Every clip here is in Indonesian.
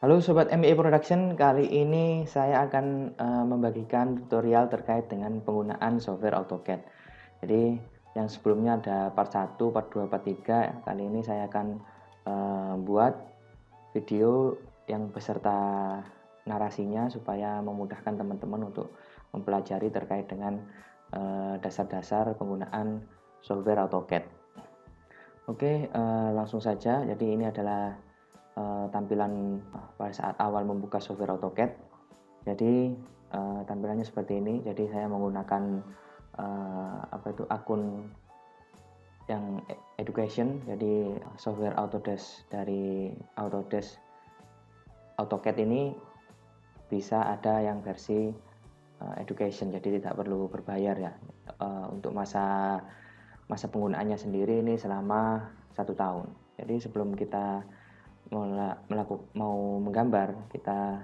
Halo Sobat MBA Production, kali ini saya akan membagikan tutorial terkait dengan penggunaan software AutoCAD. Jadi yang sebelumnya ada part 1, part 2, part 3. Kali ini saya akan buat video yang beserta narasinya supaya memudahkan teman-teman untuk mempelajari terkait dengan dasar-dasar penggunaan software AutoCAD. Oke, langsung saja. Jadi ini adalah tampilan pada saat awal membuka software AutoCAD. Jadi tampilannya seperti ini. Jadi saya menggunakan akun yang education. Jadi software Autodesk dari AutoCAD ini bisa ada yang versi education. Jadi tidak perlu berbayar ya. Untuk masa penggunaannya sendiri ini selama 1 tahun. Jadi sebelum kita mau menggambar, kita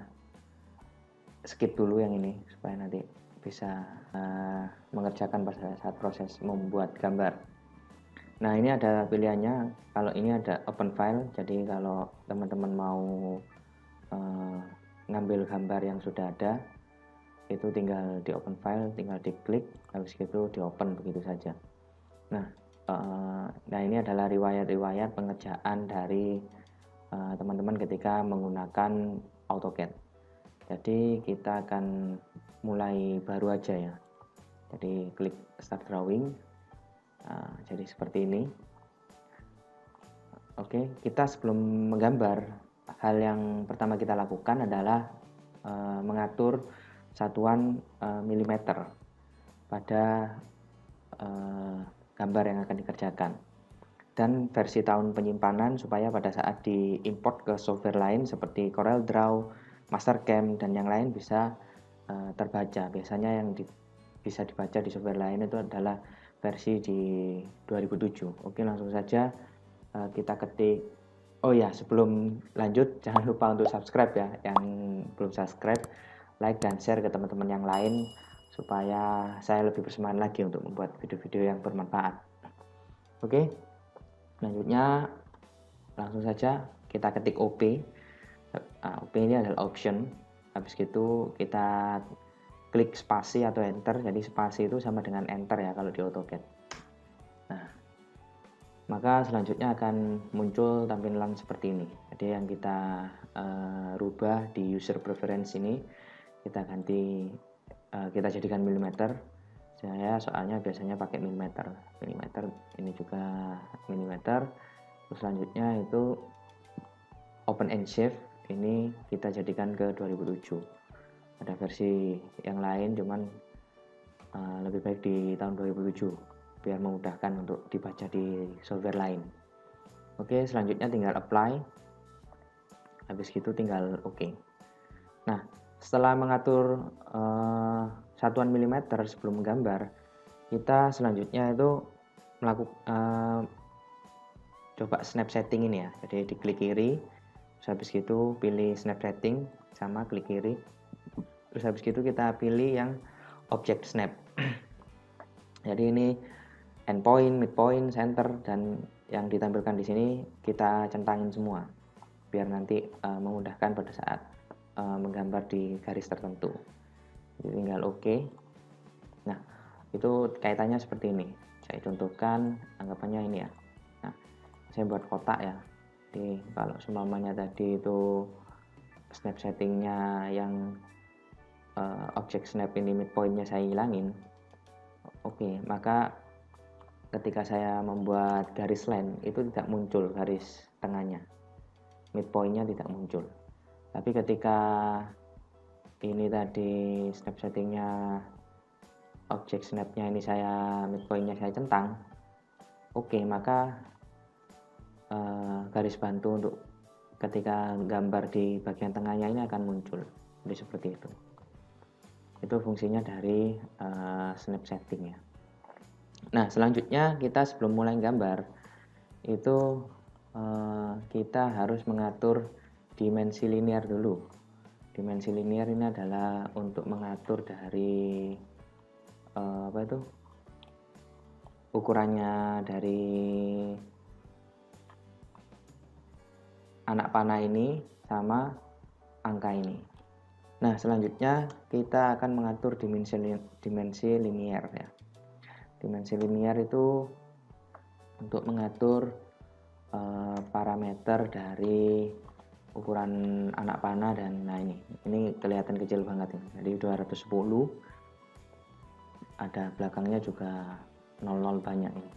skip dulu yang ini supaya nanti bisa mengerjakan pada saat proses membuat gambar. Nah, ini ada pilihannya. Kalau ini ada open file, jadi kalau teman-teman mau ngambil gambar yang sudah ada, itu tinggal di open file, tinggal diklik, habis itu di open begitu saja. Nah, ini adalah riwayat pengerjaan dari teman-teman ketika menggunakan AutoCAD. Jadi kita akan mulai baru aja ya. Jadi klik Start Drawing. Jadi seperti ini. Oke, kita sebelum menggambar, hal yang pertama kita lakukan adalah mengatur satuan milimeter pada gambar yang akan dikerjakan. Dan versi tahun penyimpanan supaya pada saat diimport ke software lain seperti CorelDRAW, Mastercam, dan yang lain bisa terbaca. Biasanya yang bisa dibaca di software lain itu adalah versi di 2007. Oke, langsung saja kita ketik. Oh ya, sebelum lanjut jangan lupa untuk subscribe ya. Yang belum subscribe, like dan share ke teman-teman yang lain supaya saya lebih bersemangat lagi untuk membuat video-video yang bermanfaat. Oke. Selanjutnya langsung saja kita ketik OP. OP ini adalah option. Habis itu kita klik spasi atau enter. Jadi spasi itu sama dengan enter ya kalau di AutoCAD. Nah, maka selanjutnya akan muncul tampilan seperti ini. Jadi yang kita rubah di user preference ini kita ganti, kita jadikan milimeter. Saya soalnya biasanya pakai milimeter, ini juga milimeter. Terus selanjutnya itu open and shape, ini kita jadikan ke 2007. Ada versi yang lain cuman lebih baik di tahun 2007 biar memudahkan untuk dibaca di software lain. Oke, selanjutnya tinggal apply. Habis gitu tinggal oke. Nah, setelah mengatur satuan milimeter sebelum menggambar, kita selanjutnya itu melakukan coba snap setting ini ya. Jadi diklik kiri, terus habis gitu pilih snap setting sama klik kiri. Terus habis gitu kita pilih yang object snap. Jadi ini endpoint, midpoint, center, dan yang ditampilkan di sini kita centangin semua biar nanti memudahkan pada saat menggambar di garis tertentu. Jadi tinggal oke. Nah, itu kaitannya seperti ini. Saya contohkan anggapannya ini ya. Nah, saya buat kotak ya. Jadi kalau semuanya tadi itu snap settingnya yang object snap ini midpointnya saya hilangin. Oke, maka ketika saya membuat garis line itu tidak muncul garis tengahnya, midpointnya tidak muncul. Tapi ketika ini tadi snap settingnya object snapnya ini midpointnya saya centang, oke, maka garis bantu untuk ketika gambar di bagian tengahnya ini akan muncul. Jadi seperti itu. Itu fungsinya dari snap setting ya. Nah, selanjutnya kita sebelum mulai gambar itu kita harus mengatur dimensi linear dulu. Dimensi linear ini adalah untuk mengatur dari ukurannya dari anak panah ini sama angka ini. Nah, selanjutnya kita akan mengatur dimensi linier ya. Dimensi linier itu untuk mengatur parameter dari ukuran anak panah, dan nah ini kelihatan kecil banget ini. Jadi 210, ada belakangnya juga 00 banyak ini.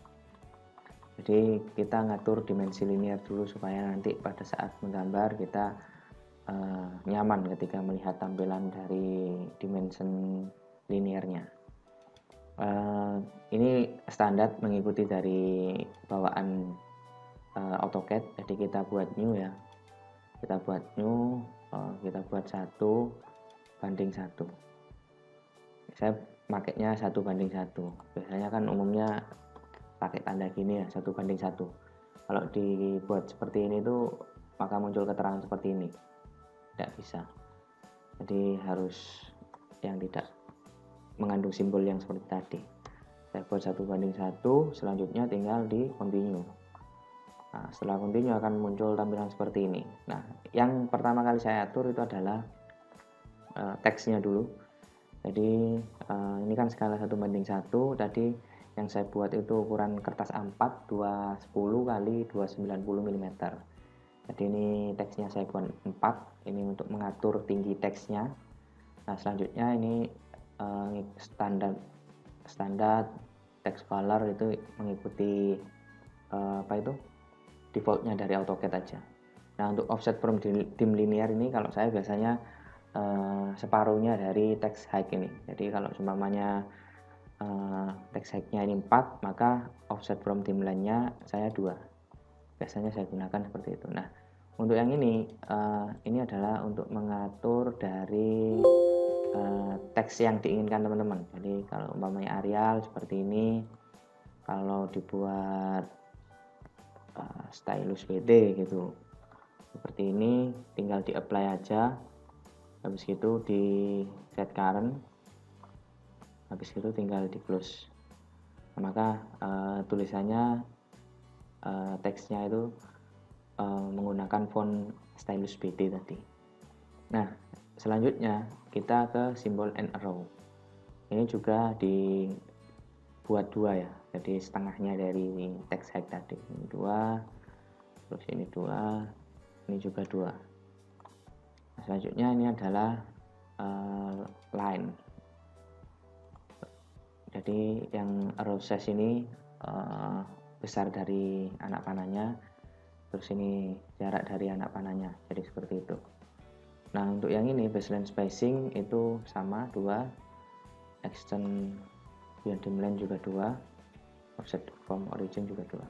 Jadi kita ngatur dimensi linier dulu supaya nanti pada saat menggambar kita nyaman ketika melihat tampilan dari dimension liniernya. Ini standar mengikuti dari bawaan AutoCAD. Jadi kita buat new ya, kita buat 1:1. Saya pakainya 1:1. Biasanya kan umumnya pakai tanda gini ya, 1:1. Kalau dibuat seperti ini tuh maka muncul keterangan seperti ini, tidak bisa. Jadi harus yang tidak mengandung simbol yang seperti tadi. Saya buat 1:1, selanjutnya tinggal di continue. Nah, setelah continue akan muncul tampilan seperti ini. Nah, yang pertama kali saya atur itu adalah teksnya dulu. Jadi ini kan skala 1:1. Tadi yang saya buat itu ukuran kertas A4 210 x 290 mm. Jadi ini teksnya saya buat 4. Ini untuk mengatur tinggi teksnya. Nah, selanjutnya ini standar text color itu mengikuti defaultnya dari AutoCAD aja. Nah, untuk offset from dim linear ini kalau saya biasanya separuhnya dari text height ini. Jadi kalau umpamanya text height-nya ini 4, maka offset from dim line-nya saya 2. Biasanya saya gunakan seperti itu. Nah, untuk yang ini adalah untuk mengatur dari teks yang diinginkan teman-teman. Jadi kalau umpamanya Arial seperti ini, kalau dibuat stylus BT gitu seperti ini, tinggal di apply aja, habis itu di set current, habis itu tinggal di close. Nah, maka tulisannya teksnya itu menggunakan font stylus BT tadi. Nah, selanjutnya kita ke simbol and arrow. Ini juga dibuat 2 ya, jadi setengahnya dari text height tadi. Ini 2, terus ini 2, ini juga 2. Nah, selanjutnya ini adalah line. Jadi yang arrow size ini besar dari anak panahnya, terus ini jarak dari anak panahnya, jadi seperti itu. Nah, untuk yang ini baseline spacing itu sama 2, extend beyond dim line juga 2, offset from origin juga 2.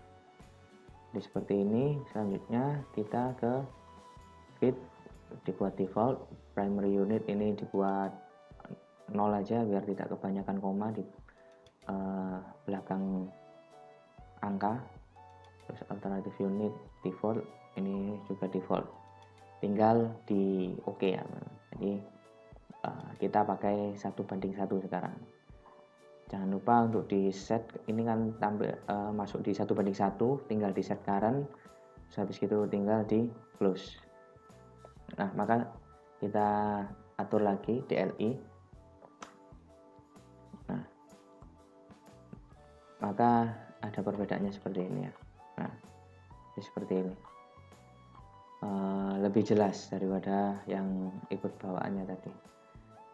Jadi seperti ini. Selanjutnya kita ke fit, dibuat default, primary unit ini dibuat 0 aja biar tidak kebanyakan koma di belakang angka. Terus alternative unit default, ini juga default, tinggal di OK ya. Jadi kita pakai 1:1 sekarang. Jangan lupa untuk di set, ini kan masuk di 1:1, tinggal di set current, habis itu tinggal di close. Nah, maka kita atur lagi DLI. Nah, maka ada perbedaannya seperti ini ya. Nah, seperti ini, lebih jelas daripada yang ikut bawaannya tadi.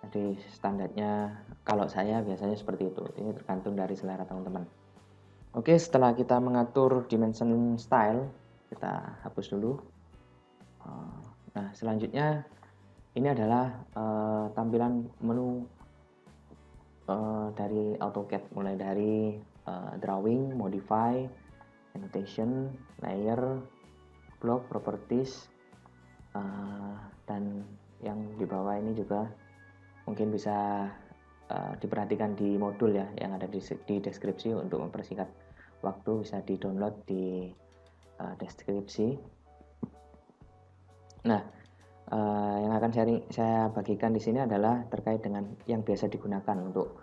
Jadi standarnya kalau saya biasanya seperti itu. Ini tergantung dari selera teman-teman. Oke, setelah kita mengatur dimension style, kita hapus dulu. Nah, selanjutnya ini adalah tampilan menu dari AutoCAD, mulai dari drawing, modify, annotation, layer, block, properties, dan yang di bawah ini juga mungkin bisa diperhatikan di modul ya, yang ada di deskripsi. Untuk mempersingkat waktu bisa di download di deskripsi. Nah, yang akan saya bagikan di sini adalah terkait dengan yang biasa digunakan untuk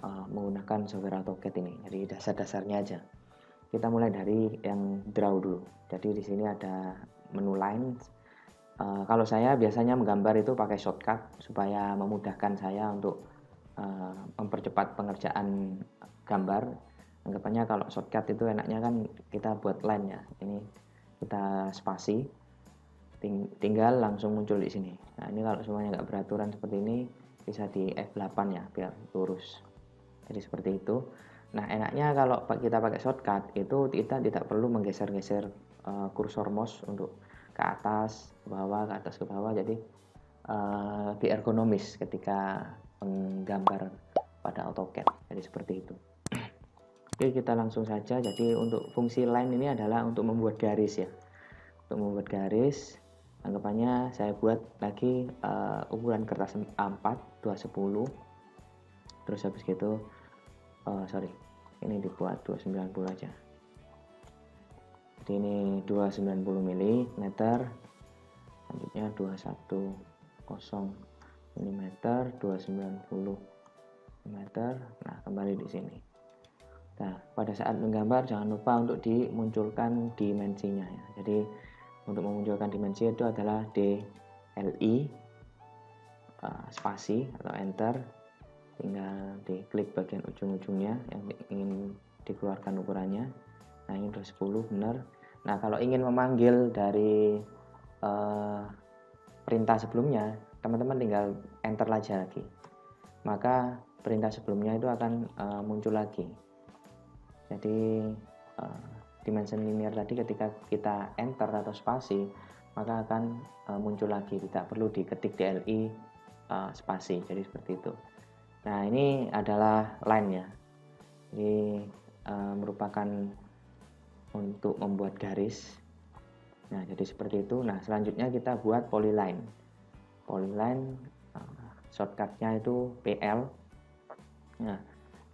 menggunakan software AutoCAD ini. Jadi dasar-dasarnya aja. Kita mulai dari yang draw dulu. Jadi di sini ada menu lines, Kalau saya biasanya menggambar itu pakai shortcut supaya memudahkan saya untuk mempercepat pengerjaan gambar. Anggapannya kalau shortcut itu enaknya kan kita buat line ya. Ini kita spasi, tinggal langsung muncul di sini. Nah ini kalau semuanya nggak beraturan seperti ini bisa di F8 ya biar lurus. Jadi seperti itu. Nah enaknya kalau kita pakai shortcut itu kita tidak perlu menggeser-geser kursor mouse untuk ke atas, ke bawah, ke atas, ke bawah. Jadi lebih ergonomis ketika menggambar pada AutoCAD. Jadi seperti itu. Oke, kita langsung saja. Jadi untuk fungsi line ini adalah untuk membuat garis ya. Untuk membuat garis, anggapannya saya buat lagi ukuran kertas A4 210. Terus habis gitu, ini dibuat 290 aja. Jadi ini 290 mm, selanjutnya 210 mm, 290 mm. Nah, kembali di sini. Nah, pada saat menggambar jangan lupa untuk dimunculkan dimensinya ya. Jadi untuk memunculkan dimensi itu adalah DLI spasi atau enter, tinggal diklik bagian ujung-ujungnya yang ingin dikeluarkan ukurannya. Nah ini udah 10 benar. Nah kalau ingin memanggil dari perintah sebelumnya, teman-teman tinggal enter aja lagi, maka perintah sebelumnya itu akan muncul lagi. Jadi dimension linear tadi ketika kita enter atau spasi, maka akan muncul lagi, tidak perlu diketik DLI spasi. Jadi seperti itu. Nah ini adalah line ya. Ini merupakan untuk membuat garis. Nah jadi seperti itu. Nah selanjutnya kita buat polyline. Polyline shortcutnya itu PL. Nah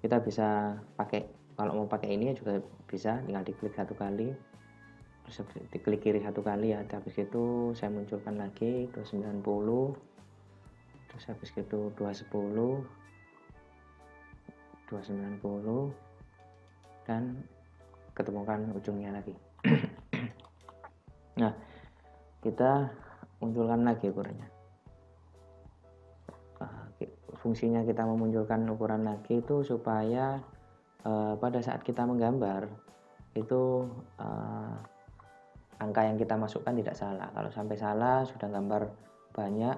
kita bisa pakai, kalau mau pakai ini juga bisa, tinggal diklik satu kali, terus diklik kiri satu kali ya. Habis itu saya munculkan lagi 290, terus habis itu 210, 290, dan ketemukan ujungnya lagi. Nah kita munculkan lagi ukurannya. Fungsinya kita memunculkan ukuran lagi itu supaya pada saat kita menggambar itu angka yang kita masukkan tidak salah. Kalau sampai salah, sudah gambar banyak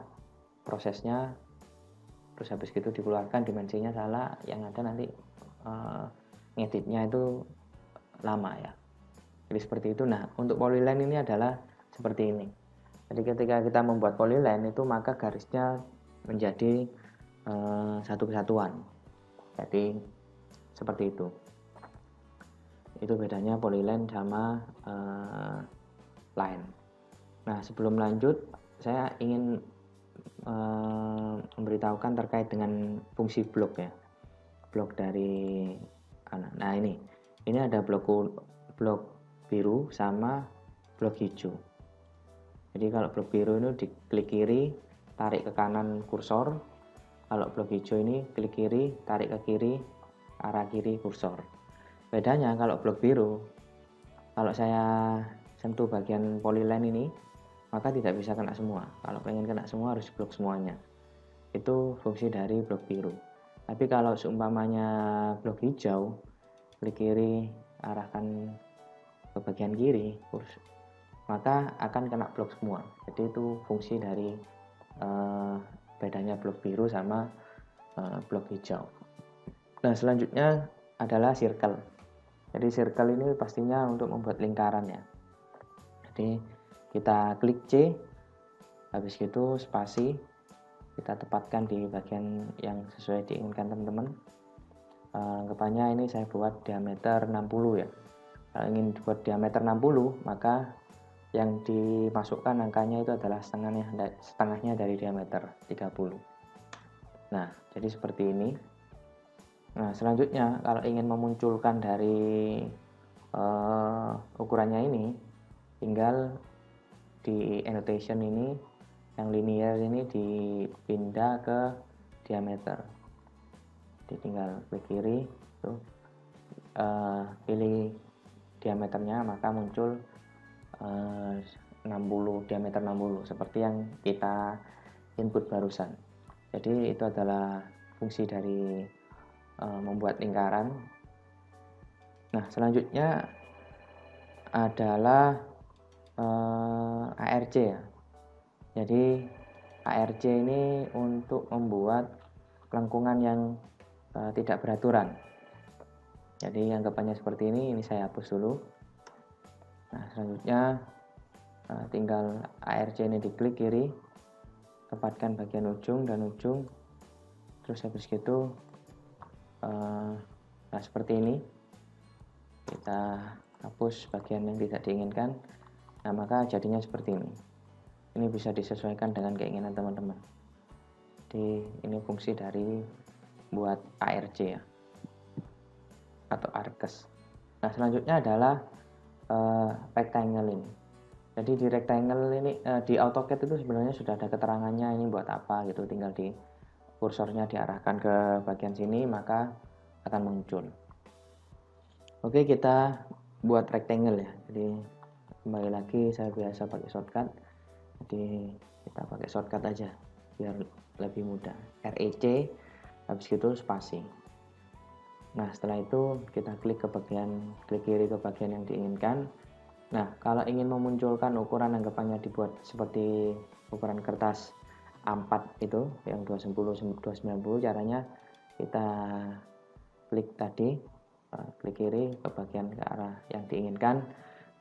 prosesnya, terus habis itu dikeluarkan dimensinya salah, yang ada nanti ngeditnya itu lama ya. Jadi seperti itu. Nah untuk polyline ini adalah seperti ini. Jadi ketika kita membuat polyline itu maka garisnya menjadi satu kesatuan. Jadi seperti itu. Itu bedanya polyline sama line. Nah sebelum lanjut saya ingin memberitahukan terkait dengan fungsi blok ya. Blok dari nah ini ada blok biru sama blok hijau. Jadi kalau blok biru ini diklik kiri, tarik ke kanan kursor. Kalau blok hijau ini klik kiri, tarik ke kiri, arah kiri kursor. Bedanya kalau blok biru, kalau saya sentuh bagian polyline ini, maka tidak bisa kena semua. Kalau pengen kena semua harus blok semuanya. Itu fungsi dari blok biru. Tapi kalau seumpamanya blok hijau, klik kiri, arahkan ke bagian kiri, maka akan kena blok semua. Jadi itu fungsi dari bedanya blok biru sama blok hijau. Nah selanjutnya adalah circle. Jadi circle ini pastinya untuk membuat lingkaran ya. Jadi kita klik C, habis itu spasi, kita tepatkan di bagian yang sesuai diinginkan teman-teman. Anggapannya ini saya buat diameter 60 ya. Kalau ingin buat diameter 60, maka yang dimasukkan angkanya itu adalah setengahnya dari diameter 30. Nah jadi seperti ini. Nah selanjutnya kalau ingin memunculkan dari ukurannya ini, tinggal di annotation ini yang linear ini dipindah ke diameter. Jadi tinggal klik kiri, tuh, pilih diameternya, maka muncul 60, diameter 60 seperti yang kita input barusan. Jadi itu adalah fungsi dari membuat lingkaran. Nah, selanjutnya adalah ARC ya. Jadi ARC ini untuk membuat lengkungan yang tidak beraturan. Jadi anggapannya seperti ini saya hapus dulu. Nah, selanjutnya tinggal ARC ini diklik kiri, tempatkan bagian ujung dan ujung, terus habis gitu nah seperti ini, kita hapus bagian yang tidak diinginkan. Nah, maka jadinya seperti ini. Ini bisa disesuaikan dengan keinginan teman-teman. Jadi ini fungsi dari buat ARC ya, atau ARCES. Nah, selanjutnya adalah rectangle ini. Jadi di rectangle ini di AutoCAD itu sebenarnya sudah ada keterangannya ini buat apa gitu, tinggal di kursornya diarahkan ke bagian sini maka akan muncul. Oke, kita buat rectangle ya. Jadi kembali lagi saya biasa pakai shortcut. Jadi kita pakai shortcut aja biar lebih mudah. REC habis itu spasi. Nah, setelah itu kita klik kiri ke bagian yang diinginkan. Nah, kalau ingin memunculkan ukuran anggapannya dibuat seperti ukuran kertas A4 itu yang 290, caranya kita klik tadi, klik kiri ke bagian ke arah yang diinginkan.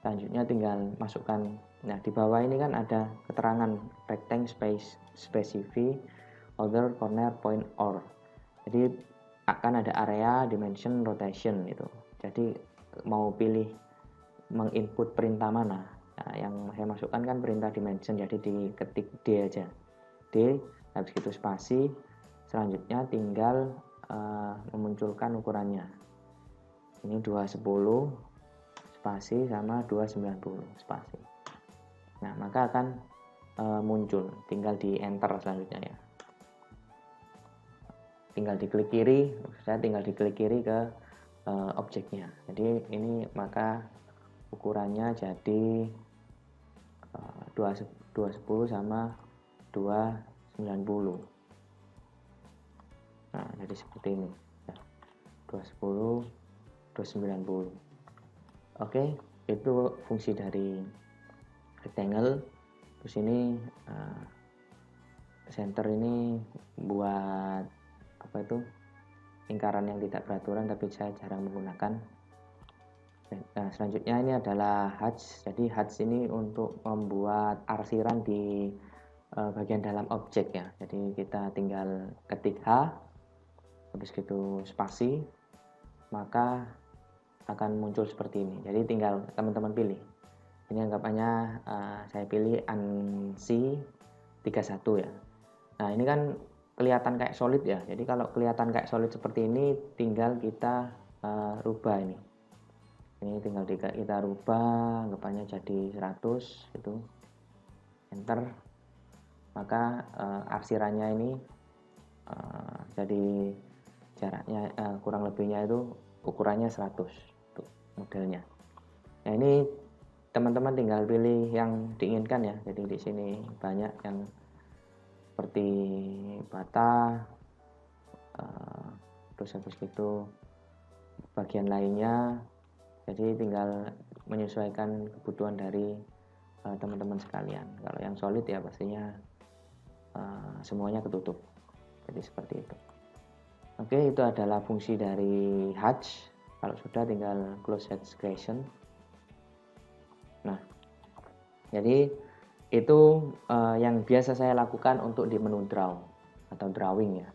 Selanjutnya tinggal masukkan. Nah, di bawah ini kan ada keterangan rectangle space specify other corner point or. Jadi akan ada area, dimension, rotation itu. Jadi mau pilih menginput perintah mana. Nah, yang saya masukkan kan perintah dimension, jadi diketik D aja. D, habis itu spasi. Selanjutnya tinggal memunculkan ukurannya. Ini 210 spasi sama 290 spasi. Nah, maka akan muncul, tinggal di enter selanjutnya ya. Tinggal diklik kiri, saya tinggal diklik kiri ke objeknya. Jadi ini maka ukurannya jadi 210 sama 290. Nah, jadi seperti ini ya. 210 290. Oke, itu fungsi dari rectangle. Terus ini center ini buat apa itu, lingkaran yang tidak beraturan tapi saya jarang menggunakan. Nah, selanjutnya ini adalah hatch. Jadi hatch ini untuk membuat arsiran di bagian dalam objek ya. Jadi kita tinggal ketik H, habis gitu spasi, maka akan muncul seperti ini. Jadi tinggal teman-teman pilih. Ini anggapannya saya pilih ANSI 31 ya. Nah, ini kan kelihatan kayak solid ya. Jadi kalau kelihatan kayak solid seperti ini, tinggal kita rubah ini. Ini tinggal kita rubah, anggapannya jadi 100 itu, enter. Maka arsirannya ini jadi jaraknya kurang lebihnya itu ukurannya 100 tuh modelnya. Nah, ini teman-teman tinggal pilih yang diinginkan ya. Jadi di sini banyak yang seperti bata, terus habis itu bagian lainnya. Jadi tinggal menyesuaikan kebutuhan dari teman-teman sekalian. Kalau yang solid ya pastinya semuanya ketutup. Jadi seperti itu. Oke, itu adalah fungsi dari hatch. Kalau sudah tinggal close hatch creation. Nah, jadi itu yang biasa saya lakukan untuk di menu draw atau drawing ya.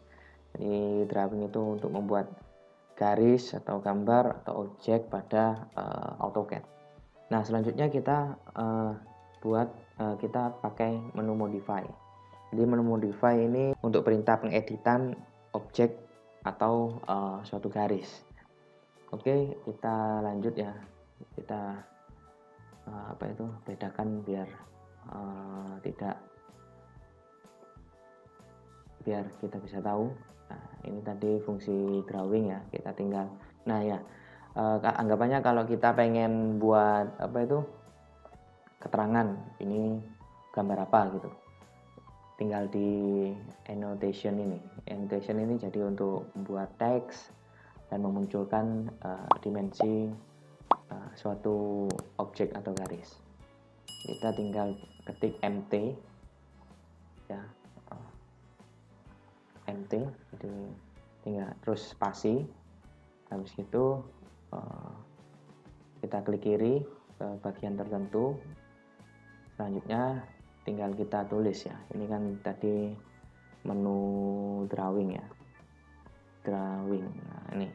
Jadi drawing itu untuk membuat garis atau gambar atau objek pada AutoCAD. Nah, selanjutnya kita kita pakai menu modify. Jadi menu modify ini untuk perintah pengeditan objek atau suatu garis. Oke, kita lanjut ya. Kita bedakan biar biar kita bisa tahu. Nah, ini tadi fungsi drawing ya, kita tinggal. Nah ya, anggapannya kalau kita pengen buat keterangan ini gambar apa gitu. Tinggal di annotation ini. Annotation ini jadi untuk membuat teks dan memunculkan dimensi suatu objek atau garis. Kita tinggal ketik mt ya, mt, jadi tinggal terus spasi. Habis itu kita klik kiri ke bagian tertentu. Selanjutnya tinggal kita tulis ya. Ini kan tadi menu drawing ya, drawing. Nah ini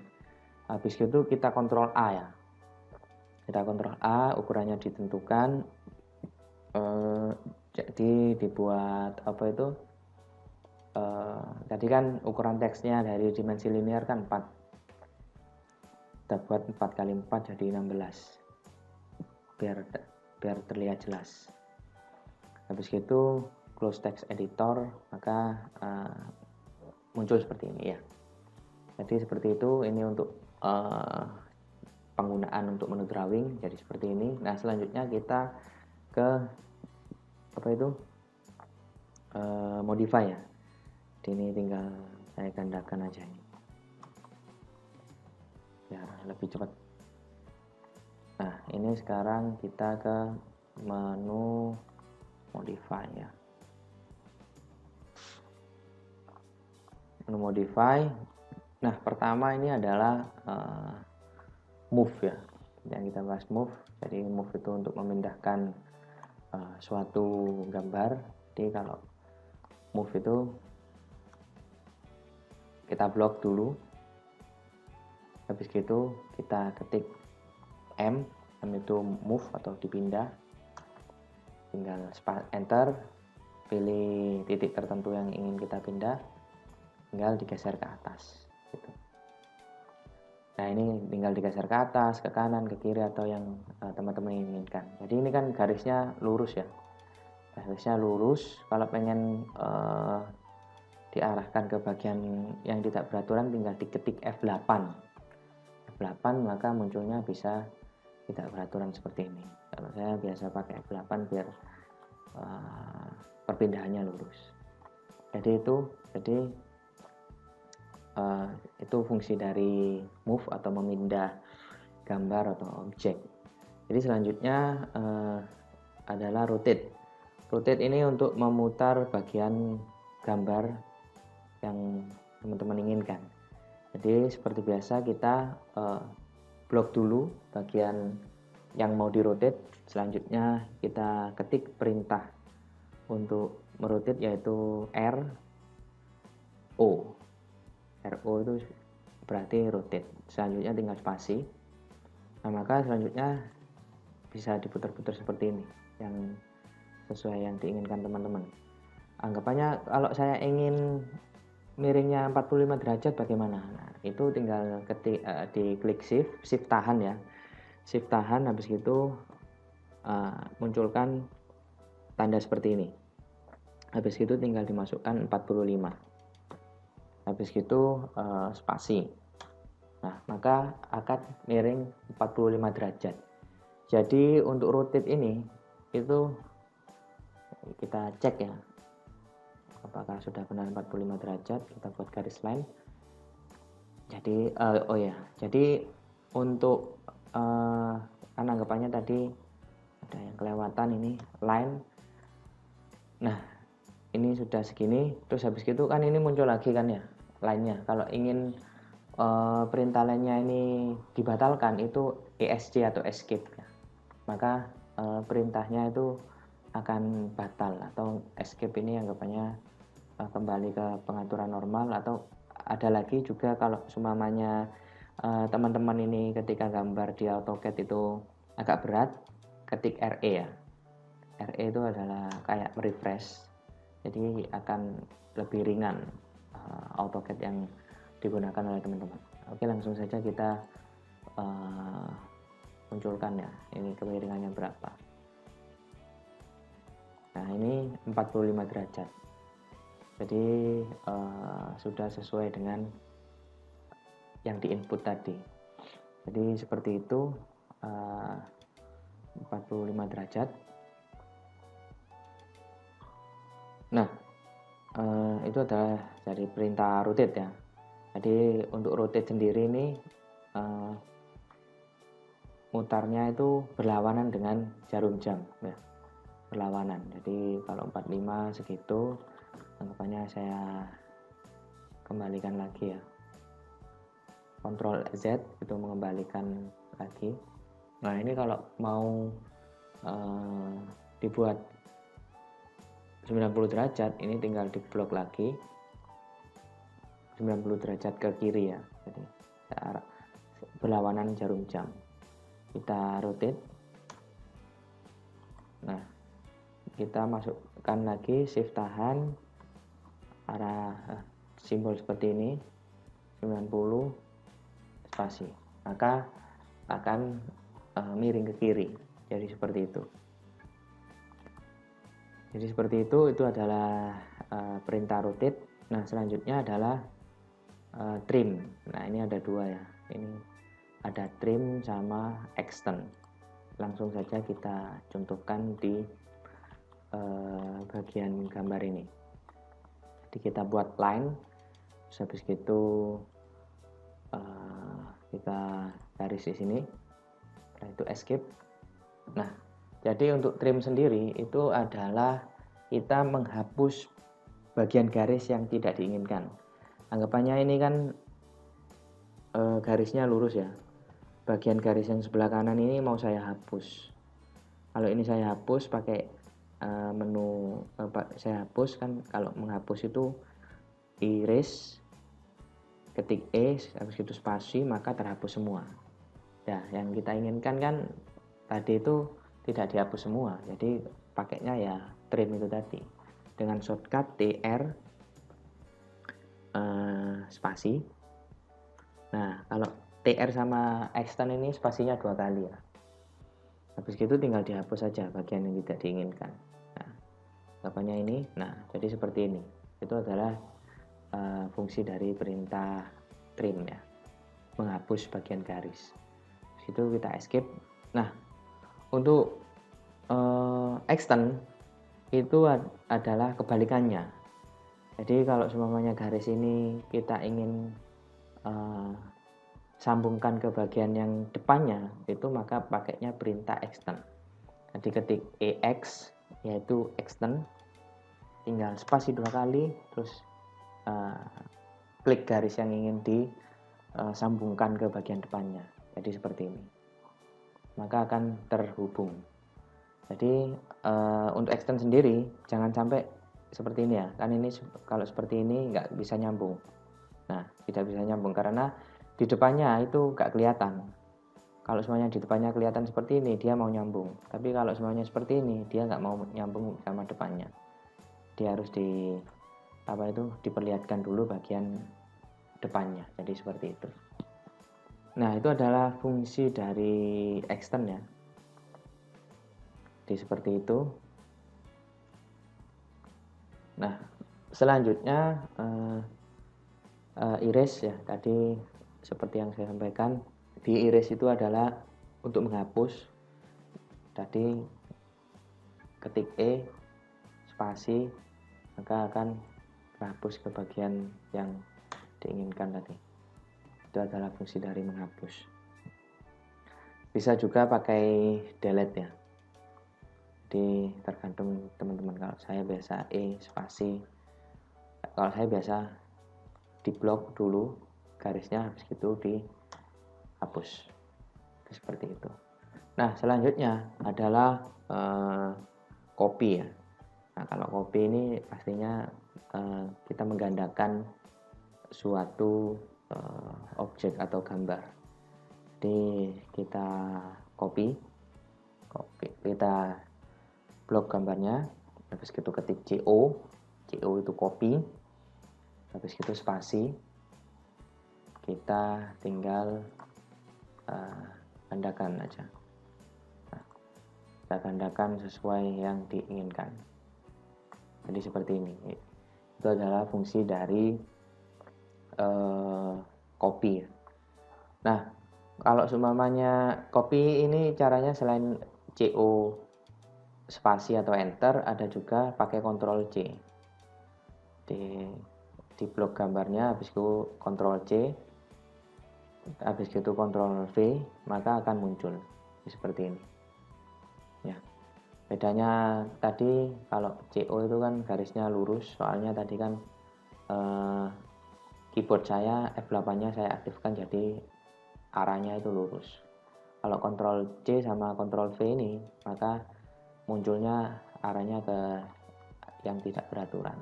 habis itu kita kontrol A ya, kita kontrol A, ukurannya ditentukan. Jadi dibuat apa itu, tadi kan ukuran teksnya dari dimensi linear kan 4, kita buat 4 kali 4 jadi 16 biar terlihat jelas. Habis itu close text editor, maka muncul seperti ini ya. Jadi seperti itu. Ini untuk penggunaan untuk menu drawing, jadi seperti ini. Nah selanjutnya kita ke apa itu, modify ya. Jadi ini tinggal saya gandakan aja ini biar lebih cepat. Nah ini sekarang kita ke menu modify ya, menu modify. Nah pertama ini adalah move ya, yang kita bahas move. Jadi move itu untuk memindahkan suatu gambar. Jadi kalau move itu kita blok dulu, habis gitu kita ketik M itu move atau dipindah, tinggal enter, pilih titik tertentu yang ingin kita pindah, tinggal digeser ke atas gitu. Nah ini tinggal digeser ke atas, ke kanan, ke kiri, atau yang teman-teman inginkan. Jadi ini kan garisnya lurus ya, garisnya lurus. Kalau pengen diarahkan ke bagian yang tidak beraturan, tinggal diketik F8, maka munculnya bisa tidak beraturan seperti ini. Kalau saya biasa pakai F8 biar perpindahannya lurus. Jadi itu fungsi dari move atau memindah gambar atau objek. Jadi selanjutnya adalah rotate. Rotate ini untuk memutar bagian gambar yang teman-teman inginkan. Jadi seperti biasa kita blok dulu bagian yang mau dirotate. Selanjutnya kita ketik perintah untuk merotate, yaitu RO itu berarti rotate. Selanjutnya tinggal spasi. Nah maka selanjutnya bisa diputar-putar seperti ini, yang sesuai yang diinginkan teman-teman. Anggapannya kalau saya ingin miringnya 45 derajat bagaimana? Nah, itu tinggal ketik diklik shift tahan ya. Shift tahan, habis itu munculkan tanda seperti ini. Habis itu tinggal dimasukkan 45. Habis itu spasi. Nah, maka akan miring 45 derajat. Jadi untuk rotate ini itu kita cek ya, apakah sudah benar 45 derajat. Kita buat garis line. Jadi jadi untuk kan anggapannya tadi ada yang kelewatan ini line. Nah ini sudah segini, terus habis itu kan ini muncul lagi kan ya line-nya. Kalau ingin perintah line-nya ini dibatalkan, itu ESC atau escape ya. Maka perintahnya itu akan batal, atau escape ini anggapannya kembali ke pengaturan normal. Atau ada lagi juga kalau seumpamanya teman-teman ini ketika gambar di AutoCAD itu agak berat, ketik RE ya. RE itu adalah kayak refresh, jadi akan lebih ringan AutoCAD yang digunakan oleh teman-teman. Oke, langsung saja kita munculkan ya, ini kemiringannya berapa. Nah ini 45 derajat. Jadi sudah sesuai dengan yang diinput tadi. Jadi seperti itu, 45 derajat. Nah, itu adalah dari perintah rotate ya. Jadi untuk rotate sendiri ini mutarnya itu berlawanan dengan jarum jam ya, berlawanan. Jadi kalau 45 segitu, anggapannya saya kembalikan lagi ya, Ctrl Z itu mengembalikan lagi. Nah ini kalau mau dibuat 90 derajat, ini tinggal diblok lagi 90 derajat ke kiri ya, jadi berlawanan jarum jam. Kita rotate. Nah kita masukkan lagi shift tahan arah simbol seperti ini 90 spasi, maka akan miring ke kiri. Jadi seperti itu. Jadi seperti itu adalah perintah rotate. Nah selanjutnya adalah trim. Nah ini ada dua ya, ini ada trim sama extend. Langsung saja kita contohkan di bagian gambar ini. Jadi kita buat line, habis itu kita garis di sini, setelah itu escape. Nah jadi untuk trim sendiri itu adalah kita menghapus bagian garis yang tidak diinginkan. Anggapannya ini kan garisnya lurus ya, bagian garis yang sebelah kanan ini mau saya hapus. Kalau ini saya hapus pakai menu saya hapus kan, kalau menghapus itu erase, ketik E, habis itu spasi, maka terhapus semua. Ya, yang kita inginkan kan tadi itu tidak dihapus semua, jadi pakainya ya trim itu tadi dengan shortcut TR spasi. Nah kalau TR sama extend ini spasinya 2 kali ya, habis itu tinggal dihapus saja bagian yang tidak diinginkan. Nah apanya ini, nah jadi seperti ini. Itu adalah fungsi dari perintah trim ya, menghapus bagian garis. Situ kita escape. Nah untuk extend itu adalah kebalikannya. Jadi kalau semuanya garis ini kita ingin sambungkan ke bagian yang depannya, itu maka pakainya perintah extend. Jadi ketik EX yaitu extend, tinggal spasi 2 kali, terus klik garis yang ingin disambungkan ke bagian depannya. Jadi seperti ini, maka akan terhubung. Jadi untuk extend sendiri jangan sampai seperti ini ya, kan ini kalau seperti ini nggak bisa nyambung. Nah tidak bisa nyambung karena di depannya itu nggak kelihatan. Kalau semuanya di depannya kelihatan seperti ini, dia mau nyambung. Tapi kalau semuanya seperti ini, dia nggak mau nyambung sama depannya. Dia harus diperlihatkan dulu bagian depannya. Jadi seperti itu. Nah itu adalah fungsi dari extend ya. Jadi seperti itu. Nah selanjutnya erase ya, tadi seperti yang saya sampaikan, di erase itu adalah untuk menghapus. Tadi ketik E spasi, maka akan terhapus ke bagian yang diinginkan tadi. Itu adalah fungsi dari menghapus. Bisa juga pakai delete ya, jadi tergantung teman-teman. Kalau saya biasa E spasi, kalau saya biasa diblok dulu garisnya, habis itu dihapus. Seperti itu. Nah selanjutnya adalah copy ya. Nah kalau copy ini pastinya kita menggandakan suatu objek atau gambar. Jadi kita copy, kita blok gambarnya, habis itu ketik CO itu copy, habis itu spasi, kita tinggal gandakan aja. Nah, kita gandakan sesuai yang diinginkan. Jadi seperti ini. Itu adalah fungsi dari copy. Nah, kalau seumpamanya copy ini caranya selain CO spasi atau enter, ada juga pakai Ctrl C. di blok gambarnya, habis itu Ctrl C, habis itu Ctrl V, maka akan muncul seperti ini ya. Bedanya tadi kalau CO itu kan garisnya lurus, soalnya tadi kan keyboard saya F8 nya saya aktifkan jadi arahnya itu lurus. Kalau Ctrl C sama Ctrl V ini, maka munculnya arahnya ke yang tidak beraturan.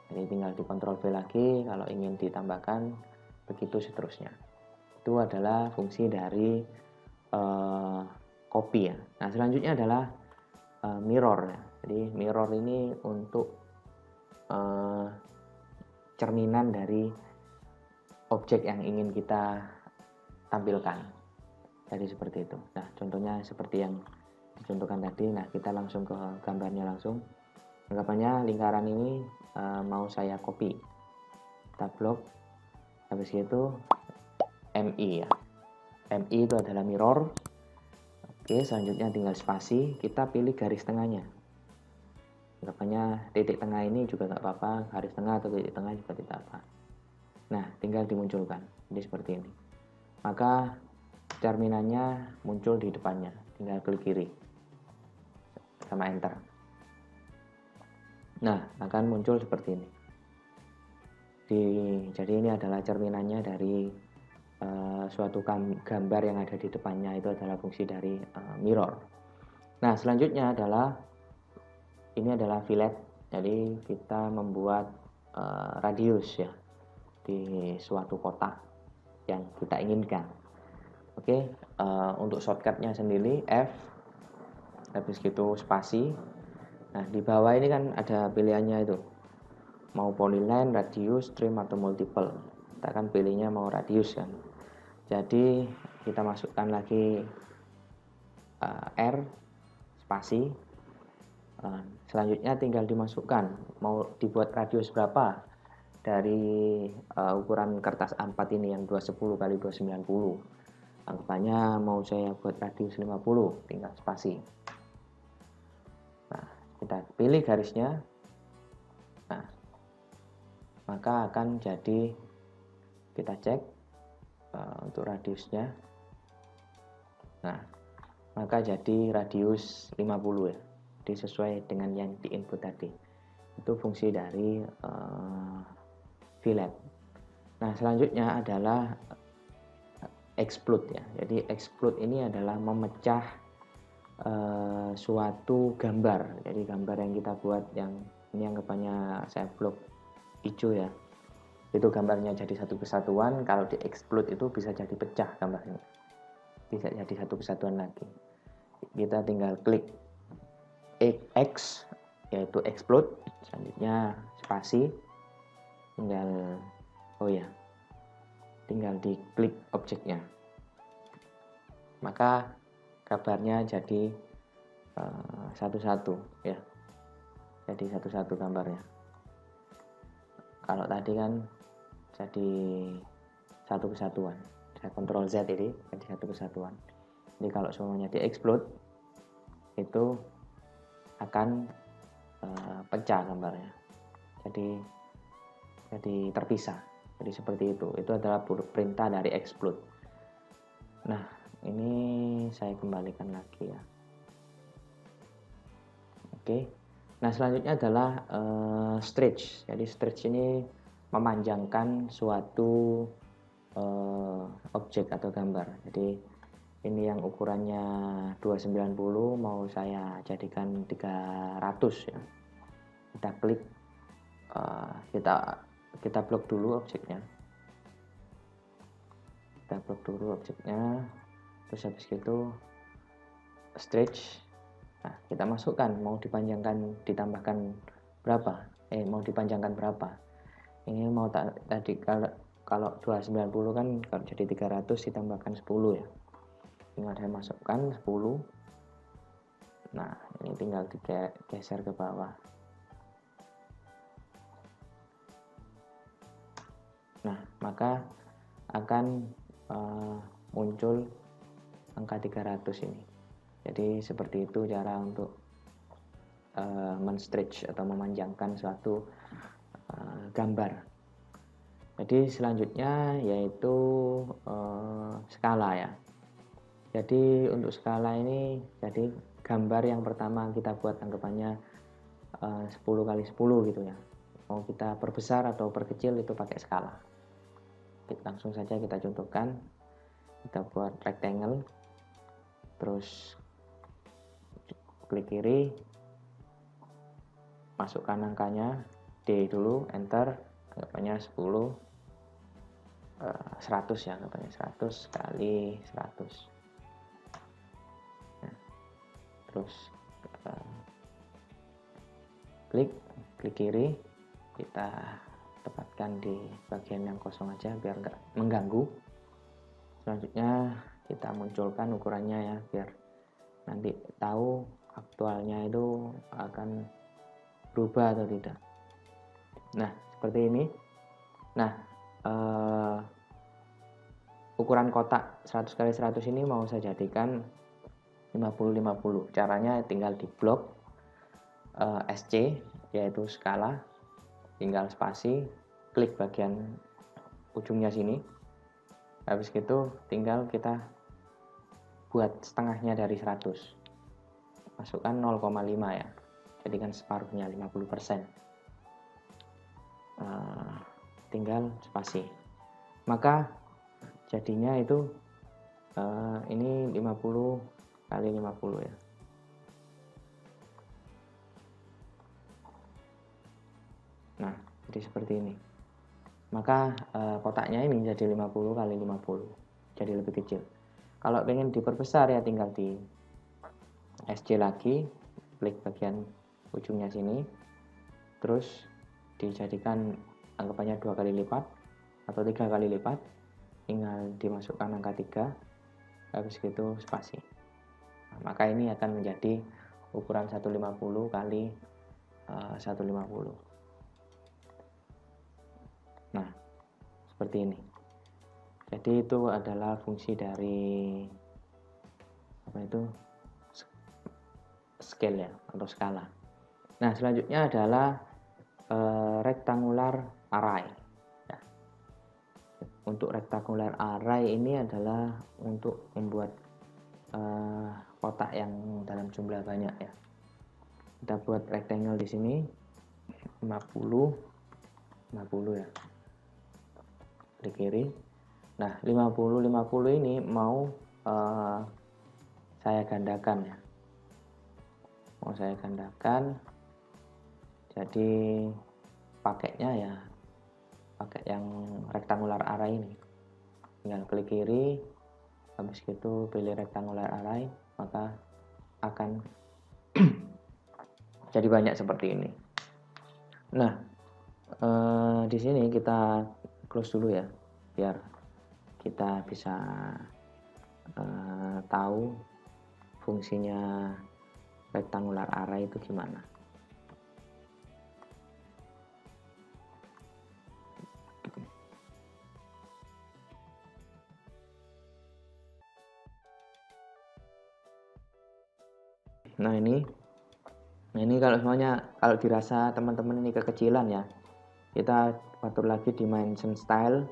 Jadi tinggal di Ctrl V lagi kalau ingin ditambahkan, begitu seterusnya. Itu adalah fungsi dari copy ya. Nah, selanjutnya adalah mirror ya. Jadi mirror ini untuk cerminan dari objek yang ingin kita tampilkan. Jadi seperti itu. Nah, contohnya seperti yang dicontohkan tadi. Nah, kita langsung ke gambarnya langsung. Anggapannya lingkaran ini mau saya copy. Kita blok. Habis itu MI ya. MI itu adalah mirror. Oke, selanjutnya tinggal spasi. Kita pilih garis tengahnya. Anggapannya titik tengah ini juga nggak apa-apa. Garis tengah atau titik tengah juga tidak apa. Nah, tinggal dimunculkan. Jadi seperti ini. Maka cerminannya muncul di depannya. Tinggal klik kiri. Sama enter. Nah, akan muncul seperti ini. Jadi ini adalah cerminannya dari suatu gambar yang ada di depannya. Itu adalah fungsi dari mirror. Nah, selanjutnya adalah ini adalah fillet. Jadi kita membuat radius ya di suatu kotak yang kita inginkan. Oke, untuk shortcutnya sendiri F, habis gitu spasi. Nah, di bawah ini kan ada pilihannya itu, mau polyline, radius, trim, atau multiple. Kita kan pilihnya mau radius kan. Jadi kita masukkan lagi R, spasi. Selanjutnya tinggal dimasukkan mau dibuat radius berapa dari ukuran kertas A4 ini yang 210 x 290. Anggapannya mau saya buat radius 50, tinggal spasi. Nah, kita pilih garisnya. Nah, maka akan jadi, kita cek untuk radiusnya. Nah, maka jadi radius 50 ya. Jadi sesuai dengan yang di input tadi. Itu fungsi dari fillet. Nah, selanjutnya adalah explode ya. Jadi explode ini adalah memecah suatu gambar. Jadi gambar yang kita buat, yang ini anggapannya saya blok hijau ya, itu gambarnya jadi satu kesatuan. Kalau di explode itu bisa jadi pecah gambarnya, bisa jadi satu kesatuan lagi. Kita tinggal klik X yaitu explode, selanjutnya spasi, tinggal diklik objeknya, maka gambarnya jadi satu-satu ya, jadi satu-satu gambarnya. Kalau tadi kan jadi satu kesatuan, saya Ctrl Z ini jadi satu kesatuan. Jadi kalau semuanya di explode itu akan pecah gambarnya, jadi terpisah. Jadi seperti itu adalah perintah dari explode. Nah, ini saya kembalikan lagi ya. Oke. Nah, selanjutnya adalah stretch. Jadi stretch ini memanjangkan suatu objek atau gambar. Jadi ini yang ukurannya 290 mau saya jadikan 300 ya. Kita klik, kita blok dulu objeknya. Kita blok dulu objeknya. Terus habis itu stretch. Nah, kita masukkan mau dipanjangkan, ditambahkan berapa? Mau dipanjangkan berapa? Ini mau tadi kalau 290 kan kalau jadi 300 ditambahkan 10 ya. Tinggal saya masukkan 10. Nah, ini tinggal digeser ke bawah. Nah, maka akan muncul angka 300 ini. Jadi seperti itu cara untuk men-stretch atau memanjangkan suatu gambar. Jadi selanjutnya yaitu skala ya. Jadi untuk skala ini, jadi gambar yang pertama kita buat anggapannya 10 kali 10 gitu ya. Mau kita perbesar atau perkecil itu pakai skala. Langsung saja kita contohkan. Kita buat rectangle, terus klik kiri, masukkan angkanya, D dulu, enter, anggapannya 10, 100 ya, anggapannya 100 kali 100. Terus klik kiri, kita tempatkan di bagian yang kosong aja biar nggak mengganggu. Selanjutnya kita munculkan ukurannya ya, biar nanti tahu aktualnya itu akan berubah atau tidak. Nah seperti ini. Nah ukuran kotak 100 kali 100 ini mau saya jadikan 50-50. Caranya tinggal di blok SC, yaitu skala, tinggal spasi, klik bagian ujungnya sini. Habis itu tinggal kita buat setengahnya dari 100. Masukkan 0,5 ya. Jadikan separuhnya 50%. Tinggal spasi. Maka jadinya itu ini 50 kali 50 ya. Nah, jadi seperti ini. Maka kotaknya ini jadi 50 kali 50. Jadi lebih kecil. Kalau pengen diperbesar ya tinggal di SC lagi, klik bagian ujungnya sini. Terus dijadikan anggapannya 2 kali lipat atau 3 kali lipat. Tinggal dimasukkan angka 3. Habis itu spasi. Maka ini akan menjadi ukuran 150 kali 150. Nah seperti ini. Jadi itu adalah fungsi dari apa itu, scale ya, atau skala. Nah selanjutnya adalah rectangular array ya. Untuk rectangular array ini adalah untuk membuat kotak yang dalam jumlah banyak ya. Kita buat rectangle di sini 50 ya. Klik kiri. Nah, 50 ini mau saya gandakan ya. Mau saya gandakan. Jadi pakainya ya pakai yang rectangular array ini. Tinggal klik kiri. Habis itu pilih rectangular array, maka akan jadi banyak seperti ini. Nah, di sini kita close dulu ya, biar kita bisa tahu fungsinya rectangular array itu gimana. Nah ini kalau semuanya, kalau dirasa teman-teman ini kekecilan ya, kita atur lagi dimension style,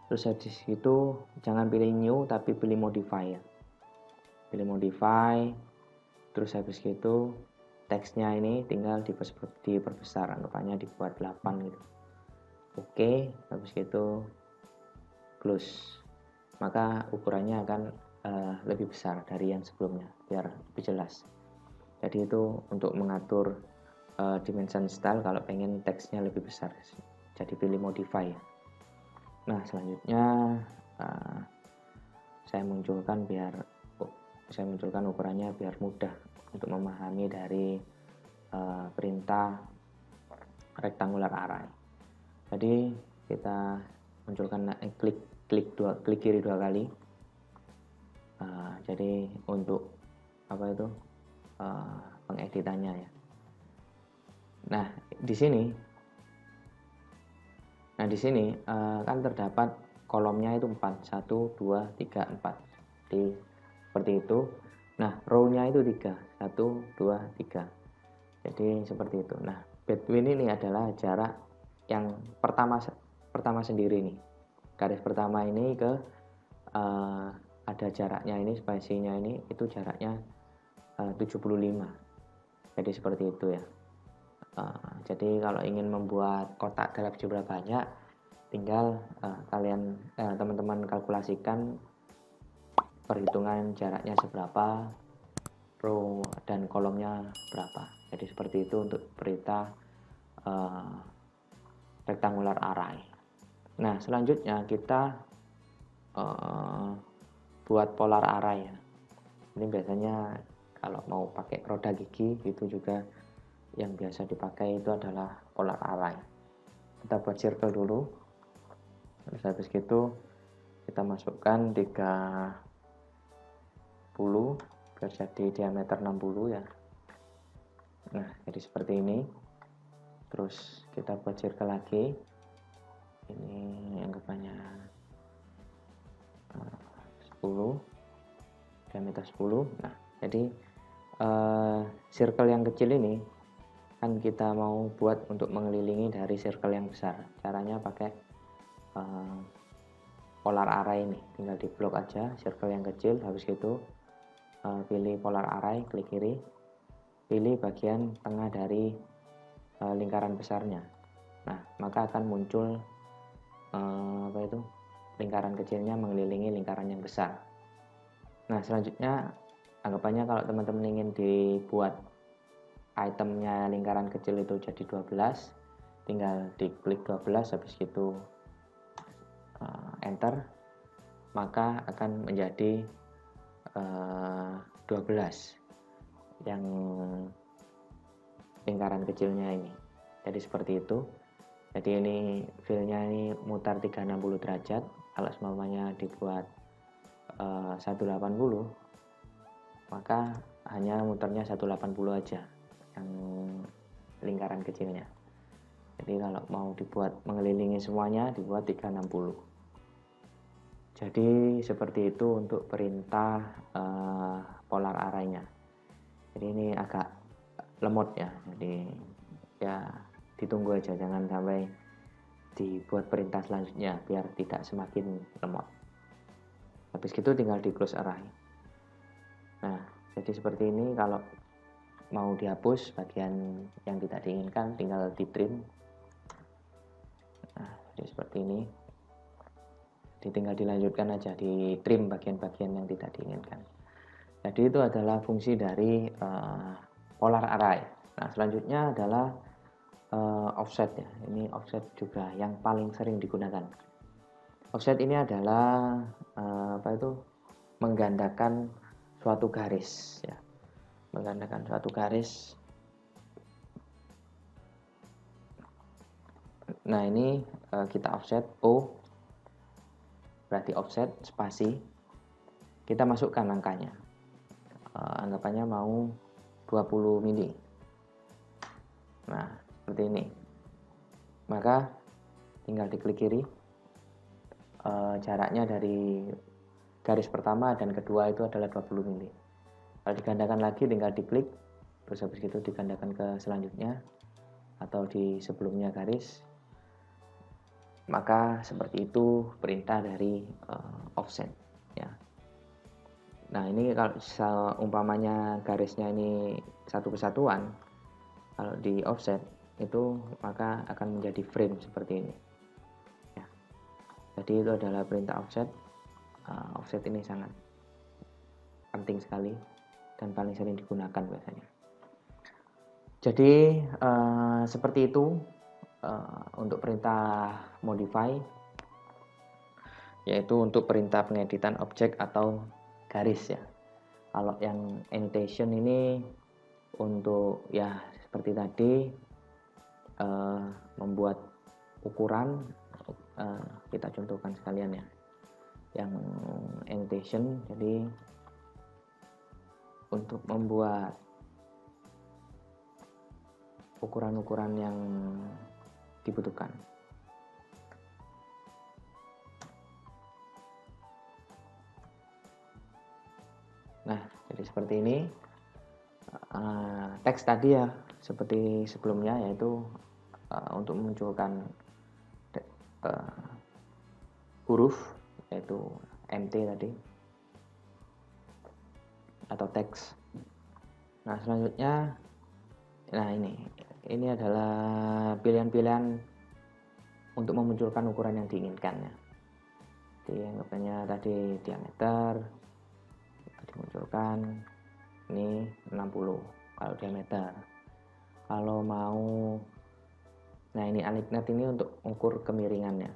terus di situ jangan pilih new tapi pilih modify ya. Pilih modify, terus habis itu teksnya ini tinggal diperbesar, anggapannya dibuat 8 gitu. Oke, habis itu close. Maka ukurannya akan lebih besar dari yang sebelumnya biar lebih jelas. Jadi itu untuk mengatur dimension style kalau pengen teksnya lebih besar. Jadi pilih modify. Nah selanjutnya saya munculkan ukurannya biar mudah untuk memahami dari perintah rectangular array. Jadi kita munculkan klik kiri 2 kali. Jadi untuk apa itu pengeditannya ya. Nah di sini kan terdapat kolomnya itu 4, 1, 2, 3, 4. Jadi seperti itu. Nah row-nya itu 3, 1, 2, 3. Jadi seperti itu. Nah between ini adalah jarak yang pertama sendiri nih. Garis pertama ini ke ada jaraknya ini, spasinya ini itu jaraknya 75. Jadi seperti itu ya. Jadi kalau ingin membuat kotak dalam jumlah banyak, tinggal teman-teman kalkulasikan perhitungan jaraknya seberapa, row dan kolomnya berapa. Jadi seperti itu untuk perintah rectangular array. Nah, selanjutnya kita buat polar array ya. Ini biasanya kalau mau pakai roda gigi itu juga yang biasa dipakai itu adalah polar array. Kita buat circle dulu. Terus habis itu kita masukkan 30 biar jadi diameter 60 ya. Nah, jadi seperti ini. Terus kita buat circle lagi. Ini anggapannya 10, diameter 10. Nah, jadi circle yang kecil ini kan kita mau buat untuk mengelilingi dari circle yang besar. Caranya pakai polar array ini. Tinggal di blok aja circle yang kecil. Habis itu pilih polar array, klik kiri. Pilih bagian tengah dari lingkaran besarnya. Nah, maka akan muncul lingkaran kecilnya mengelilingi lingkaran yang besar. Nah, selanjutnya anggapannya kalau teman-teman ingin dibuat itemnya lingkaran kecil itu jadi 12, tinggal diklik 12, habis itu enter, maka akan menjadi 12 yang lingkaran kecilnya ini. Jadi seperti itu. Jadi ini filenya ini mutar 360 derajat. Kalau semuanya dibuat 180, maka hanya muternya 180 aja yang lingkaran kecilnya. Jadi kalau mau dibuat mengelilingi semuanya dibuat 360. Jadi seperti itu untuk perintah polar array-nya. Jadi ini agak lemot ya. Jadi ya ditunggu aja, jangan sampai dibuat perintah selanjutnya biar tidak semakin lemot. Habis itu tinggal di close array. Nah, jadi seperti ini. Kalau mau dihapus bagian yang tidak diinginkan tinggal di trim. Nah, jadi seperti ini. Jadi tinggal dilanjutkan aja, di trim bagian-bagian yang tidak diinginkan. Jadi itu adalah fungsi dari polar array. Nah, selanjutnya adalah offset ya. Ini offset juga yang paling sering digunakan. Offset ini adalah menggandakan suatu garis ya. Menggandakan suatu garis. Nah, ini kita offset O, berarti offset spasi. Kita masukkan angkanya. Anggapannya mau 20 mili. Nah, seperti ini. Maka tinggal diklik kiri. Jaraknya dari garis pertama dan kedua itu adalah 20 mili. Kalau digandakan lagi tinggal diklik, terus habis itu digandakan ke selanjutnya atau di sebelumnya garis. Maka seperti itu perintah dari offset ya. Nah, ini kalau umpamanya garisnya ini satu kesatuan, kalau di offset itu maka akan menjadi frame seperti ini ya. Jadi itu adalah perintah offset. Offset ini sangat penting sekali dan paling sering digunakan biasanya. Jadi seperti itu untuk perintah modify, yaitu untuk perintah pengeditan objek atau garis ya. Kalau yang annotation ini untuk ya seperti tadi membuat ukuran, kita contohkan sekalian ya. Yang annotation, jadi untuk membuat ukuran-ukuran yang dibutuhkan. Nah, jadi seperti ini. Teks tadi ya seperti sebelumnya, yaitu untuk memunculkan huruf, yaitu MT tadi, atau teks. Nah, selanjutnya, nah ini adalah pilihan-pilihan untuk memunculkan ukuran yang diinginkan ya. Jadi anggapannya tadi diameter dimunculkan, ini 60 kalau diameter. Kalau mau, nah ini alignment ini untuk ukur kemiringannya.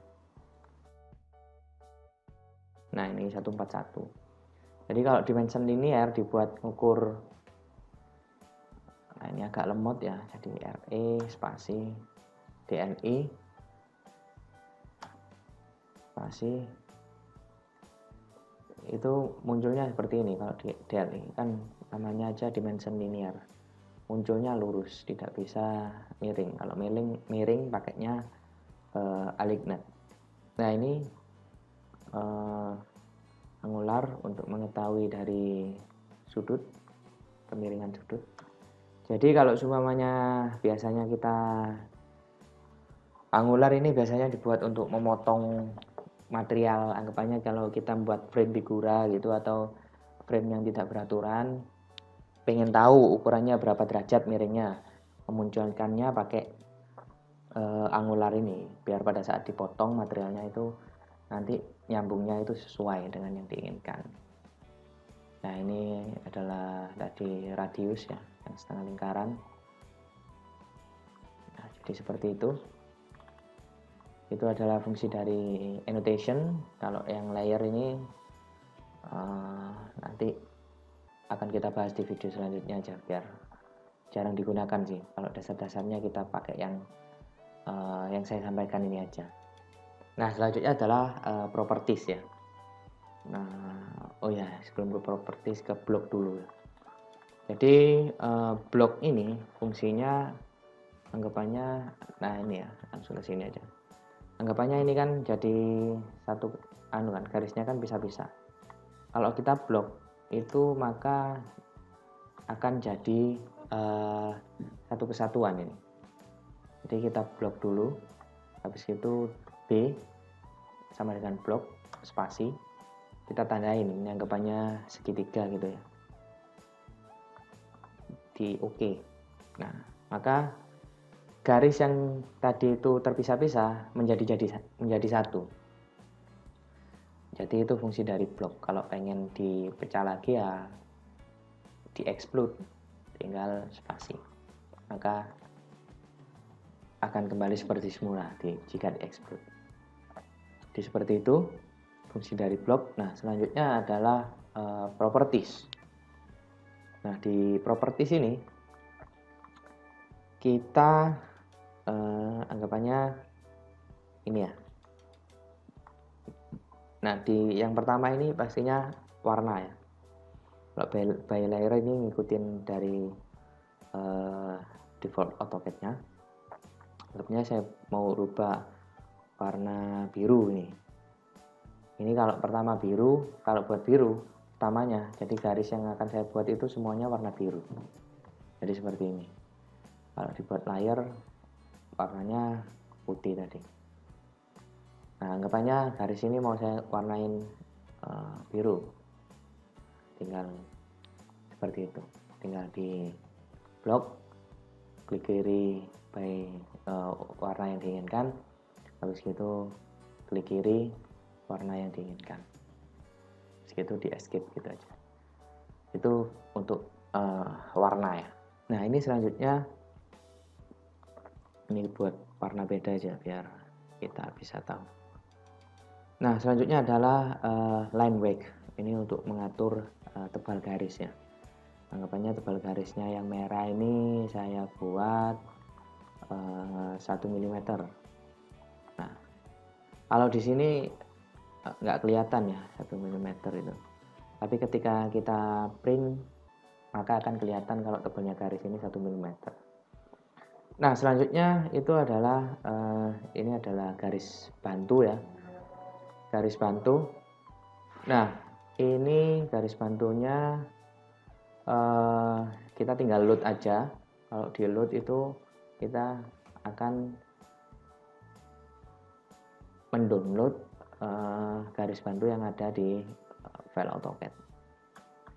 Nah, ini 141. Jadi kalau dimension linear dibuat ukur, nah ini agak lemot ya, jadi RE spasi DNI spasi, itu munculnya seperti ini. Kalau di DNI kan namanya aja dimension linear, munculnya lurus, tidak bisa miring. Kalau miring pakainya alignment. Nah, ini angular untuk mengetahui dari sudut, kemiringan sudut. Jadi kalau seumpamanya biasanya kita angular ini biasanya dibuat untuk memotong material, anggapannya kalau kita membuat frame figura gitu atau frame yang tidak beraturan, pengen tahu ukurannya berapa derajat miringnya, memunculkannya pakai angular ini, biar pada saat dipotong materialnya itu nanti nyambungnya itu sesuai dengan yang diinginkan. Nah, ini adalah tadi radius ya, yang setengah lingkaran. Nah, jadi seperti itu. Itu adalah fungsi dari annotation. Kalau yang layer ini nanti akan kita bahas di video selanjutnya aja, biar jarang digunakan sih. Kalau dasar-dasarnya kita pakai yang saya sampaikan ini aja. Nah, selanjutnya adalah properties ya. Nah, oh ya, sebelum ke properties, ke block dulu. Jadi block ini fungsinya anggapannya, nah ini ya, langsung ke sini aja. Anggapannya ini kan jadi satu kan garisnya kan bisa-bisa. Kalau kita blok itu maka akan jadi satu kesatuan ini. Jadi kita blok dulu, habis itu B sama dengan blok spasi, kita tandain ini anggapannya segitiga gitu ya, di OK. Nah, maka garis yang tadi itu terpisah-pisah menjadi satu. Jadi itu fungsi dari blok. Kalau pengen dipecah lagi ya di exclude, tinggal spasi, maka akan kembali seperti semula jika di exclude. Jadi seperti itu fungsi dari blok. Nah, selanjutnya adalah properties. Nah, di properties ini kita anggapannya ini ya. Nah, di yang pertama ini pastinya warna ya. Kalau by layer ini ngikutin dari default AutoCAD-nya. Sebetulnya saya mau rubah warna biru ini. Ini kalau pertama biru, kalau buat biru utamanya, jadi garis yang akan saya buat itu semuanya warna biru. Jadi seperti ini. Kalau dibuat layer warnanya putih tadi. Nah, anggapannya garis ini mau saya warnain biru. Tinggal seperti itu. Tinggal di blok, klik kiri by warna yang diinginkan. Habis itu klik kiri warna yang diinginkan. Habis itu di escape gitu aja. Itu untuk warna ya. Nah, ini selanjutnya ini buat warna beda aja biar kita bisa tahu. Nah, selanjutnya adalah line weight. Ini untuk mengatur tebal garis ya. Anggapannya tebal garisnya yang merah ini saya buat 1 mm. Nah, kalau di sini nggak kelihatan ya 1 mm itu. Tapi ketika kita print maka akan kelihatan kalau tebalnya garis ini 1 mm. Nah, selanjutnya itu adalah ini adalah garis bantu ya. Garis bantu. Nah, ini garis bantunya kita tinggal load aja. Kalau di load itu kita akan mendownload garis bantu yang ada di file AutoCAD.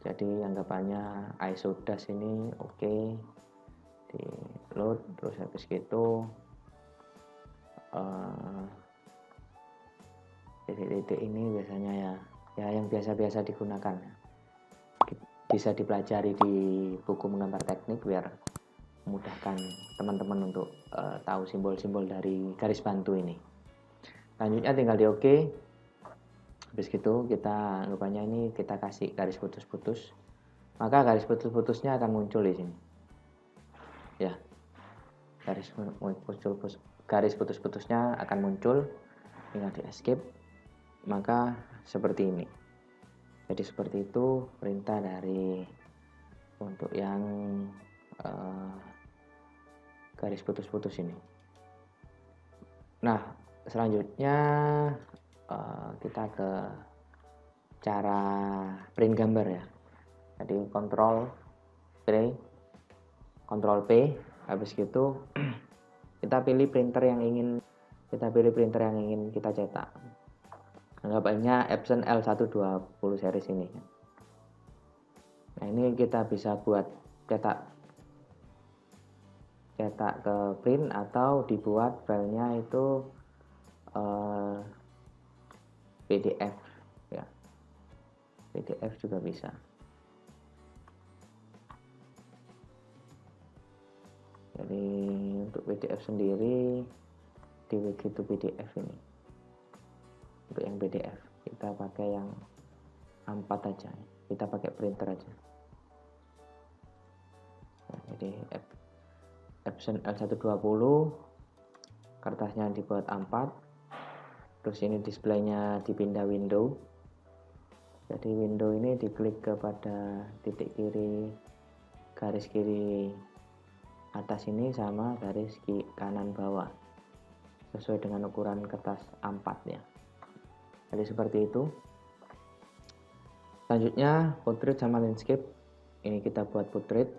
Jadi anggapannya ISO dash ini oke, di load, terus habis gitu titik-titik ini biasanya ya yang biasa-biasa digunakan, bisa dipelajari di buku menggambar teknik biar memudahkan teman-teman untuk tahu simbol-simbol dari garis bantu ini. Selanjutnya tinggal di OK. Habis gitu kita anggapannya ini kita kasih garis putus-putus, maka garis putus-putusnya akan muncul di sini ya, garis putus-putusnya akan muncul, tinggal di escape, maka seperti ini. Jadi seperti itu perintah dari untuk yang garis putus-putus ini. Nah selanjutnya kita ke cara print gambar ya. Jadi Ctrl P, habis gitu kita pilih printer yang ingin kita cetak. Anggapannya Epson L120 series ini. Nah ini kita bisa buat cetak ke print atau dibuat filenya itu PDF ya, PDF juga bisa. Jadi untuk PDF sendiri di Wiki2 PDF ini, untuk yang PDF kita pakai yang A4 aja, kita pakai printer aja. Nah, jadi Epson L120, kertasnya dibuat A4, terus ini displaynya dipindah window. Jadi window ini diklik kepada titik kiri, garis kiri atas ini sama garis kanan bawah sesuai dengan ukuran kertas A4 ya. Jadi seperti itu. Selanjutnya portrait sama landscape, ini kita buat portrait,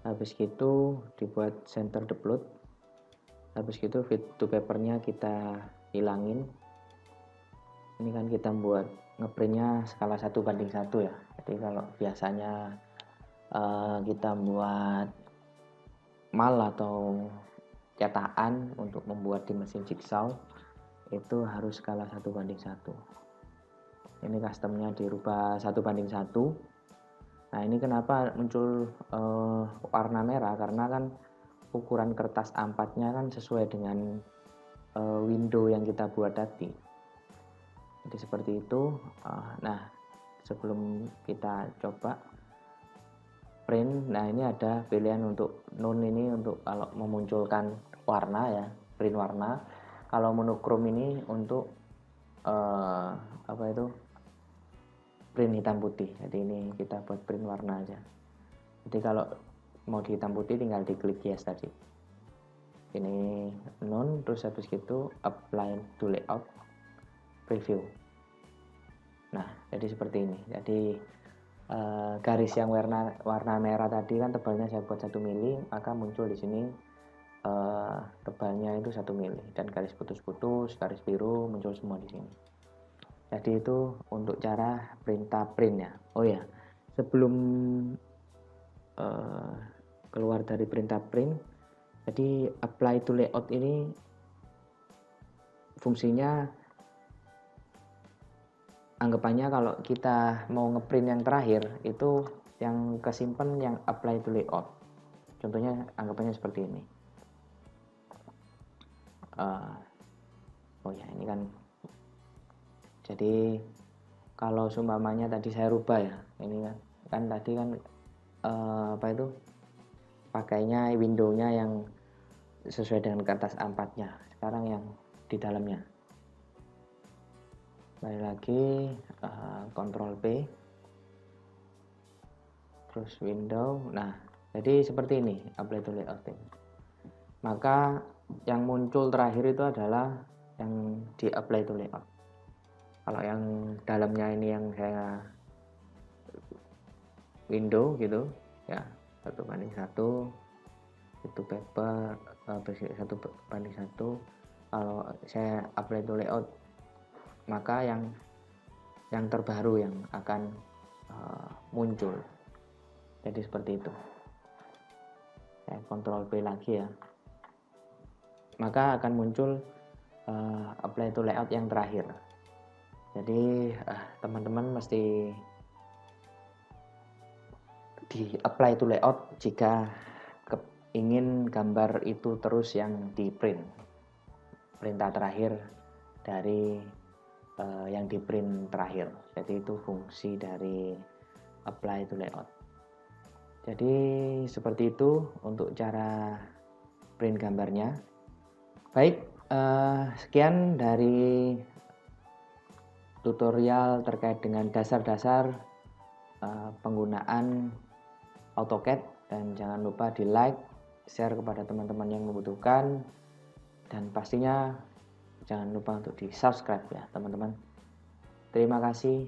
habis gitu dibuat center deploy, habis gitu fit to papernya kita hilangin. Ini kan kita buat ngeprintnya skala 1:1 ya. Jadi kalau biasanya kita buat mal atau cetakan untuk membuat di mesin jigsaw itu harus skala 1:1. Ini customnya dirubah 1:1. Nah ini kenapa muncul warna merah, karena kan ukuran kertas A4 nya kan sesuai dengan window yang kita buat tadi. Jadi seperti itu. Nah sebelum kita coba print, nah ini ada pilihan untuk none ini untuk kalau memunculkan warna ya, print warna. Kalau monochrome ini untuk print hitam putih. Jadi ini kita buat print warna aja. Jadi kalau mau di hitam putih tinggal diklik yes tadi. Ini none, terus habis gitu apply to layout, preview. Nah jadi seperti ini. Jadi garis yang warna merah tadi kan tebalnya saya buat 1 mili, maka muncul di sini tebalnya itu 1 mili, dan garis putus-putus, garis biru muncul semua di sini. Jadi itu untuk cara perintah print ya. Oh ya, sebelum keluar dari perintah print, jadi apply to layout ini fungsinya anggapannya kalau kita mau ngeprint yang terakhir itu yang kesimpan yang apply to layout. Contohnya anggapannya seperti ini. Oh ya ini kan. Jadi kalau seumpamanya tadi saya rubah ya, ini kan tadi kan pakainya windownya yang sesuai dengan kertas A4-nya. Sekarang yang di dalamnya. Balik lagi Ctrl P, terus window. Nah jadi seperti ini apply to layout. Maka yang muncul terakhir itu adalah yang di apply to layout. Kalau yang dalamnya ini yang saya window gitu ya, 1:1. itu paper basic 1 banding 1. Kalau saya apply to layout, maka yang terbaru yang akan muncul. Jadi seperti itu. Saya Ctrl P lagi ya, maka akan muncul apply to layout yang terakhir. Jadi teman-teman mesti di apply to layout jika ingin gambar itu terus yang di print, perintah terakhir dari yang di print terakhir. Jadi itu fungsi dari apply to layout. Jadi seperti itu untuk cara print gambarnya. Baik, sekian dari tutorial terkait dengan dasar-dasar penggunaan AutoCAD, dan jangan lupa di like, share kepada teman-teman yang membutuhkan, dan pastinya jangan lupa untuk di subscribe ya teman-teman. Terima kasih.